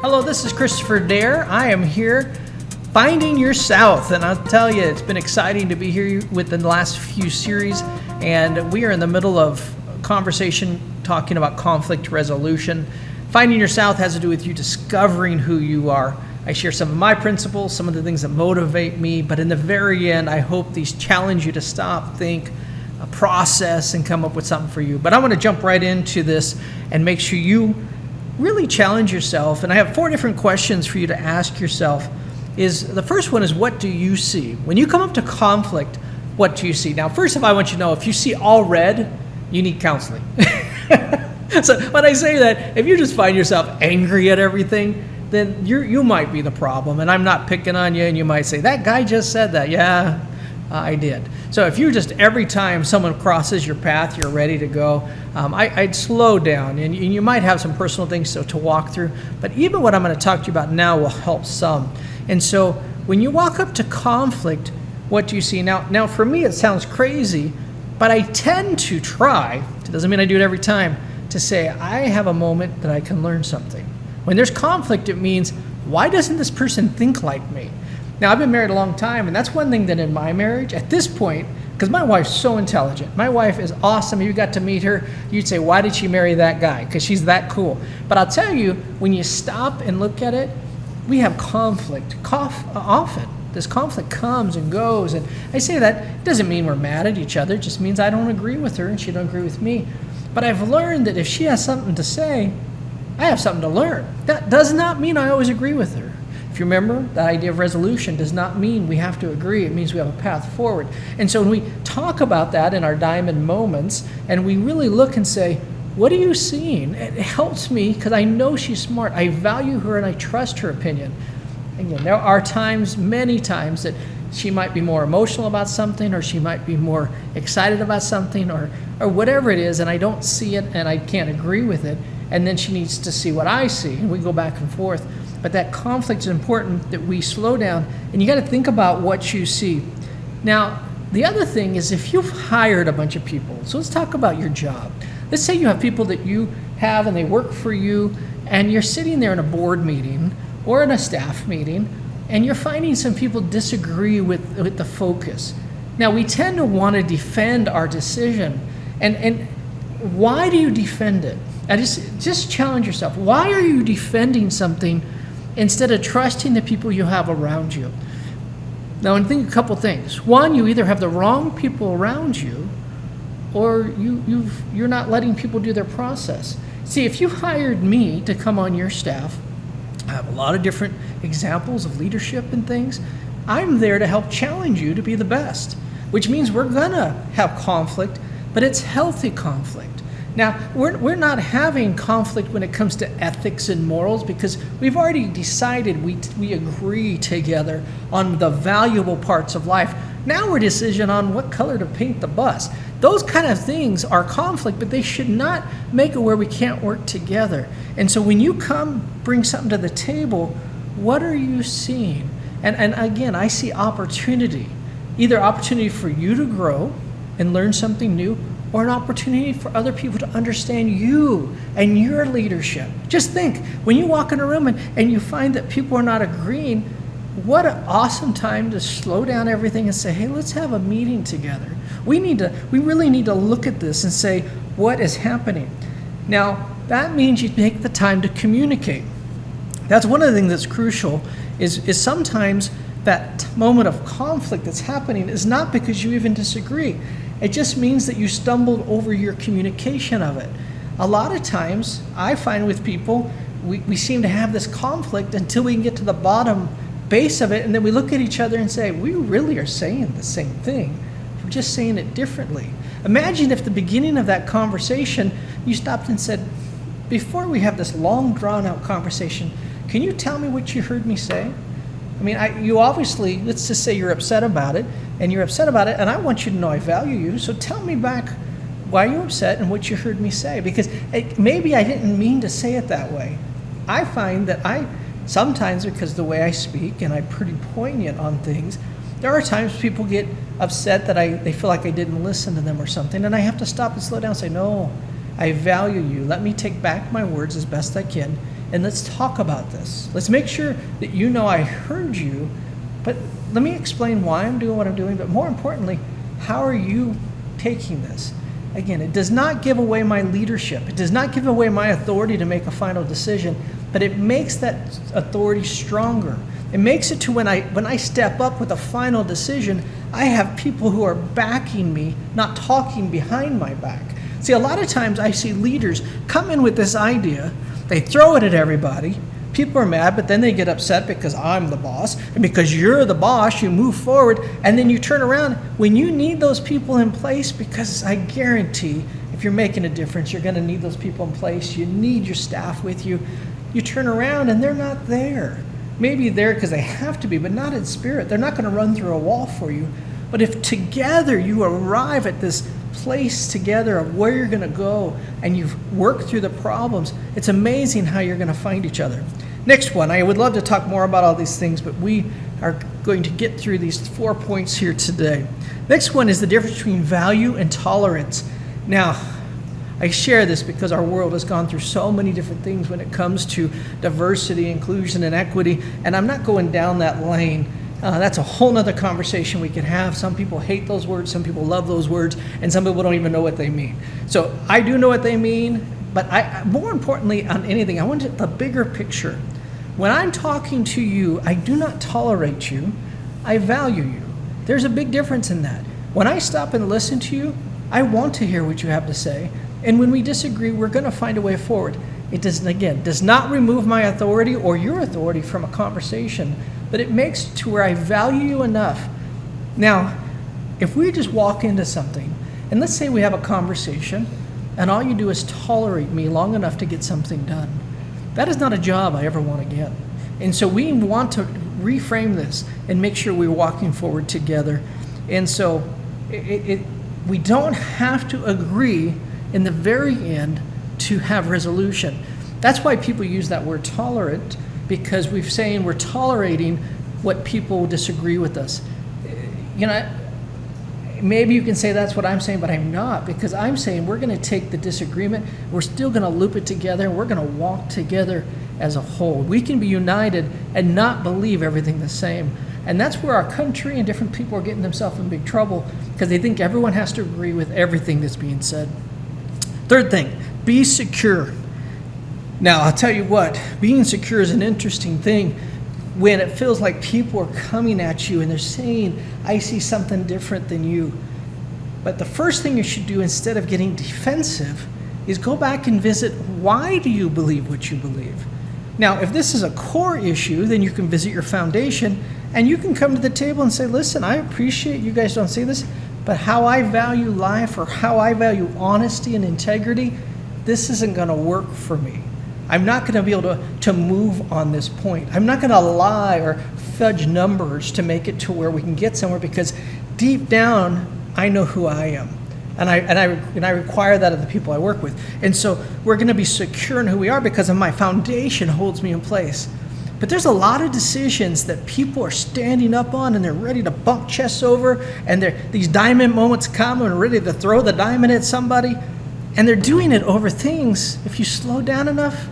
Hello, this is Kristopher Dahir. I am here finding your South, and I'll tell you, it's been exciting to be here within the last few series, and we are in the middle of a conversation talking about conflict resolution. Finding your South has to do with you discovering who you are. I share some of my principles, some of the things that motivate me, but in the very end, I hope these challenge you to stop, think, process, and come up with something for you. But I want to jump right into this and make sure you really challenge yourself. And I have 4 different questions for you to ask yourself. The first one is, what do you see? When you come up to conflict, what do you see? Now, first of all, I want you to know, if you see all red, you need counseling. So when I say that, if you just find yourself angry at everything, then you might be the problem. And I'm not picking on you, and you might say, that guy just said that. Yeah, I did. So if you just, every time someone crosses your path, you're ready to go, I'd slow down. And you might have some personal things to walk through. But even what I'm going to talk to you about now will help some. And so when you walk up to conflict, what do you see? Now for me, it sounds crazy, but I tend to try, it doesn't mean I do it every time, to say, I have a moment that I can learn something. When there's conflict, it means, why doesn't this person think like me? Now, I've been married a long time, and that's one thing that in my marriage, at this point, because my wife's so intelligent. My wife is awesome. If you got to meet her, you'd say, why did she marry that guy? Because she's that cool. But I'll tell you, when you stop and look at it, we have conflict often. This conflict comes and goes. And I say that, it doesn't mean we're mad at each other. It just means I don't agree with her and she don't agree with me. But I've learned that if she has something to say, I have something to learn. That does not mean I always agree with her. If you remember, the idea of resolution does not mean we have to agree. It means we have a path forward. And so when we talk about that in our diamond moments, and we really look and say, what are you seeing? It helps me because I know she's smart. I value her and I trust her opinion. Again, there are times, many times, that she might be more emotional about something, or she might be more excited about something, or whatever it is, and I don't see it and I can't agree with it. And then she needs to see what I see, and we go back and forth. But that conflict is important, that we slow down, and you got to think about what you see. Now, the other thing is, if you've hired a bunch of people, so let's talk about your job. Let's say you have people that you have and they work for you, and you're sitting there in a board meeting or in a staff meeting, and you're finding some people disagree with the focus. Now, we tend to want to defend our decision. And why do you defend it? I just challenge yourself. Why are you defending something instead of trusting the people you have around you? Now, I think a couple things. One, you either have the wrong people around you, or you're not letting people do their process. See, if you hired me to come on your staff, I have a lot of different examples of leadership and things. I'm there to help challenge you to be the best, which means we're gonna have conflict, but it's healthy conflict. Now, we're not having conflict when it comes to ethics and morals, because we've already decided we agree together on the valuable parts of life. Now we're decision on what color to paint the bus. Those kind of things are conflict, but they should not make it where we can't work together. And so when you come, bring something to the table, what are you seeing? And again, I see opportunity. Either opportunity for you to grow and learn something new, or an opportunity for other people to understand you and your leadership. Just think, when you walk in a room and you find that people are not agreeing, what an awesome time to slow down everything and say, hey, let's have a meeting together. We really need to look at this and say, what is happening? Now, that means you take the time to communicate. That's one of the things that's crucial, is sometimes that moment of conflict that's happening is not because you even disagree. It just means that you stumbled over your communication of it. A lot of times, I find with people, we seem to have this conflict until we can get to the bottom base of it, and then we look at each other and say, we really are saying the same thing. We're just saying it differently. Imagine if the beginning of that conversation, you stopped and said, before we have this long, drawn-out conversation, can you tell me what you heard me say? I mean, you obviously, let's just say you're upset about it, and I want you to know I value you, so tell me back why you're upset and what you heard me say, because maybe I didn't mean to say it that way. I find that sometimes, because the way I speak and I'm pretty poignant on things, there are times people get upset that they feel like I didn't listen to them or something, and I have to stop and slow down and say, no, I value you. Let me take back my words as best I can and let's talk about this. Let's make sure that you know I heard you, but let me explain why I'm doing what I'm doing, but more importantly, how are you taking this? Again, it does not give away my leadership. It does not give away my authority to make a final decision, but it makes that authority stronger. It makes it to when I step up with a final decision, I have people who are backing me, not talking behind my back. See, a lot of times I see leaders come in with this idea, they throw it at everybody, people are mad, but then they get upset because I'm the boss, and because you're the boss, you move forward, and then you turn around when you need those people in place, because I guarantee if you're making a difference, you're going to need those people in place. You need your staff with you. You turn around and they're not there. Maybe there because they have to be, but not in spirit. They're not going to run through a wall for you. But if together you arrive at this place together of where you're going to go and you've worked through the problems, it's amazing how you're going to find each other. Next one, I would love to talk more about all these things, but we are going to get through these 4 points here today. Next one is the difference between value and tolerance. Now, I share this because our world has gone through so many different things when it comes to diversity, inclusion, and equity, and I'm not going down that lane. That's a whole nother conversation we could have. Some people hate those words, some people love those words, and some people don't even know what they mean. So I do know what they mean, but more importantly on anything, I want the bigger picture. When I'm talking to you, I do not tolerate you, I value you. There's a big difference in that. When I stop and listen to you, I want to hear what you have to say. And when we disagree, we're going to find a way forward. It does not remove my authority or your authority from a conversation, but it makes it to where I value you enough. Now, if we just walk into something, and let's say we have a conversation, and all you do is tolerate me long enough to get something done, that is not a job I ever want to get. And so we want to reframe this and make sure we're walking forward together. And so we don't have to agree in the very end to have resolution. That's why people use that word tolerant, because we're saying we're tolerating what people disagree with us. You know, maybe you can say that's what I'm saying, but I'm not, because I'm saying we're going to take the disagreement, we're still going to loop it together, and we're going to walk together as a whole. We can be united and not believe everything the same. And that's where our country and different people are getting themselves in big trouble, because they think everyone has to agree with everything that's being said. Third thing, be secure. Now, I'll tell you what, being secure is an interesting thing when it feels like people are coming at you and they're saying, I see something different than you. But the first thing you should do, instead of getting defensive, is go back and visit, why do you believe what you believe? Now, if this is a core issue, then you can visit your foundation and you can come to the table and say, listen, I appreciate you guys don't say this, but how I value life or how I value honesty and integrity, this isn't going to work for me. I'm not going to be able to move on this point. I'm not going to lie or fudge numbers to make it to where we can get somewhere, because deep down, I know who I am. And I require that of the people I work with. And so we're going to be secure in who we are because of my foundation holds me in place. But there's a lot of decisions that people are standing up on and they're ready to bump chests over, and these diamond moments come and are ready to throw the diamond at somebody. And they're doing it over things, if you slow down enough,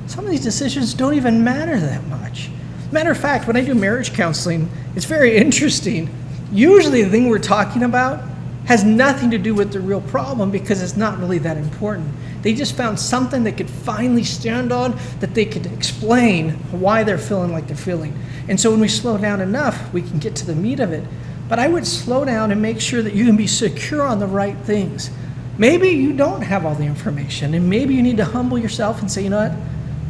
some of these decisions don't even matter that much. Matter of fact, when I do marriage counseling, it's very interesting. Usually the thing we're talking about has nothing to do with the real problem, because it's not really that important. They just found something they could finally stand on, that they could explain why they're feeling like they're feeling. And so when we slow down enough, we can get to the meat of it. But I would slow down and make sure that you can be secure on the right things. Maybe you don't have all the information, and maybe you need to humble yourself and say, you know what,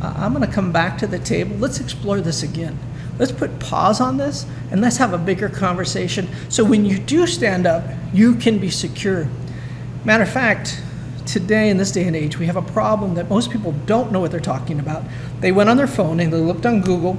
I'm going to come back to the table. Let's explore this again. Let's put pause on this, and let's have a bigger conversation. So when you do stand up, you can be secure. Matter of fact, today in this day and age, we have a problem that most people don't know what they're talking about. They went on their phone and they looked on Google.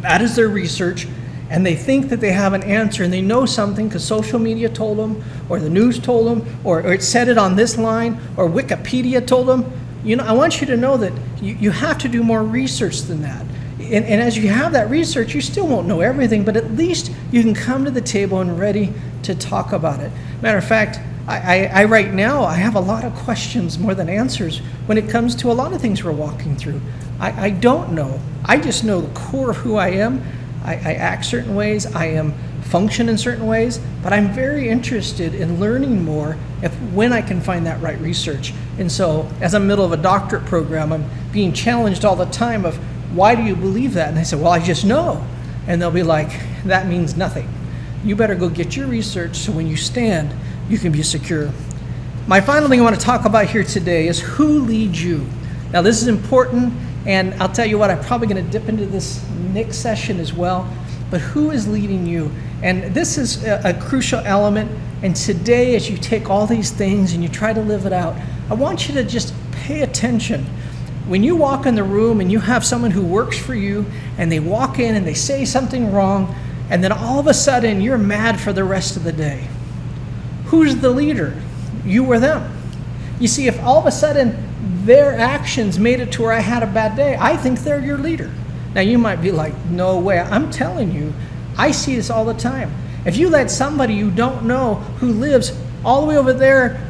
That is their research. And they think that they have an answer and they know something because social media told them, or the news told them, or it said it on this line, or Wikipedia told them. You know, I want you to know that you have to do more research than that. And as you have that research, you still won't know everything, but at least you can come to the table and ready to talk about it. Matter of fact, I right now, I have a lot of questions more than answers when it comes to a lot of things we're walking through. I don't know. I just know the core of who I am. I act certain ways. I am function in certain ways, but I'm very interested in learning more when I can find that right research. And so as I'm in the middle of a doctorate program, I'm being challenged all the time of, why do you believe that? And I say, well, I just know. And they'll be like, that means nothing. You better go get your research so when you stand, you can be secure. My final thing I want to talk about here today is who leads you. Now this is important, and I'll tell you what, I'm probably going to dip into this next session as well, but who is leading you? And this is a crucial element, and today as you take all these things and you try to live it out, I want you to just pay attention. When you walk in the room and you have someone who works for you and they walk in and they say something wrong, and then all of a sudden you're mad for the rest of the day. Who's the leader? You or them? You see, if all of a sudden their actions made it to where I had a bad day, I think they're your leader. Now you might be like, no way. I'm telling you, I see this all the time. If you let somebody you don't know who lives all the way over there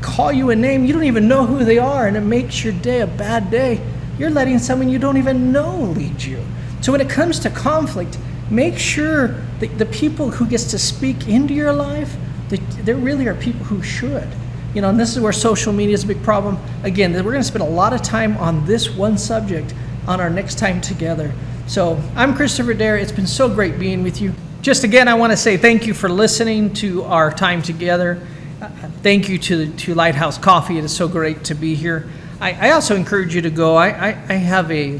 call you a name, you don't even know who they are, and it makes your day a bad day, you're letting someone you don't even know lead you. So when it comes to conflict, make sure that the people who gets to speak into your life, there really are people who should. You know, and this is where social media is a big problem. Again, we're going to spend a lot of time on this one subject on our next time together. So I'm Kristopher Dahir. It's been so great being with you. Just again, I want to say thank you for listening to our time together. Thank you to Lighthouse Coffee. It is so great to be here. I also encourage you to go. I have a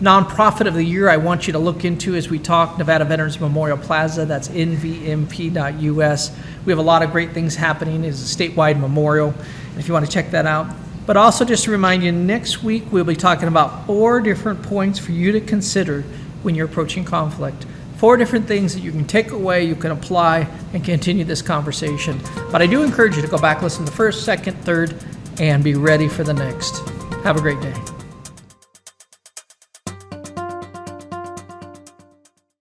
nonprofit of the year I want you to look into as we talk, Nevada Veterans Memorial Plaza. That's nvmp.us. We have a lot of great things happening. It's a statewide memorial, if you want to check that out. But also just to remind you, next week we'll be talking about 4 different points for you to consider when you're approaching conflict. 4 different things that you can take away, you can apply, and continue this conversation. But I do encourage you to go back, listen to the first, second, third, and be ready for the next. Have a great day.